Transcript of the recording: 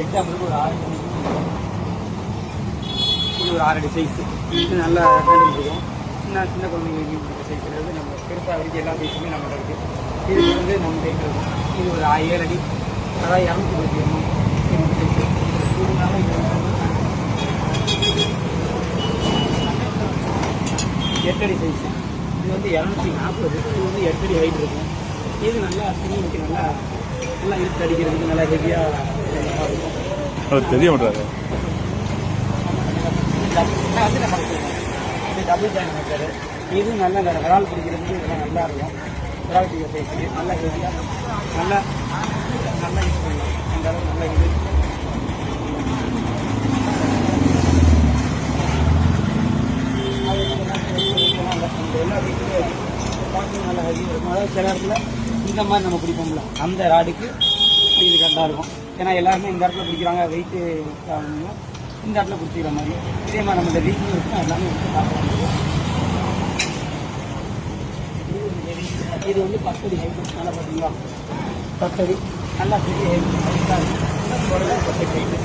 எக்ஸாம்பிளுக்கு ஒரு 6 அடி, இது ஒரு 6 அடி சைஸு. இது நல்லா ஹேண்டில் இருக்கும். சின்ன குழந்தைங்களுக்கு சைஸ்கிறது நம்ம பெருசாக வரைக்கும் எல்லா சைஸுமே நம்மகிட்ட இருக்குது. இது நம்ம கைட்டு இருக்கும். இது ஒரு 7 அடி, அதாவது 220 mm சைஸு. இதனால இது 8 அடி சைஸு. இது 240. இது 8 அடி ஹைட் இருக்கும். இது நல்லா துணிக்கு நல்லா இழுத்து அடிக்கிறதுக்கு நல்லா ஹெவியாக இருக்கும். தெரிய மாட்டாரு. வந்து நம்ம இது டபுள் ஜாயின் மெத்தடு. இது நல்லா விரால் பிடிக்கிறதுக்கு இதெல்லாம் நல்லா இருக்கும். விரால் பிடிக்கிற சைஸுக்கு நல்லா ஹெவியாக நல்லா யூஸ் பண்ணலாம். அந்த அளவுக்கு நல்லா இது எல்லா வீட்டுமே பார்த்து நல்லா ஹெவியாக இருக்கும். அதாவது சில இடத்துல இந்த மாதிரி நம்ம பிடிப்போம்ல, அந்த ராடுக்கு இது கரெக்டாக இருக்கும். ஏன்னா எல்லாருமே இந்த இடத்துல பிடிக்கிறாங்க, வெயிட்டு இந்த இடத்துல பிடிச்சிக்கிற மாதிரி. இதே மாதிரி நம்ம இந்த வீட்லையும் இருக்கும், எல்லாமே வந்து பார்க்கலாம். இது 10 அடி ஹைட். நல்லா பார்த்தீங்களா, 10 அடி நல்லா பெரிய ஹைட். 10 அடி ஹைட்டு.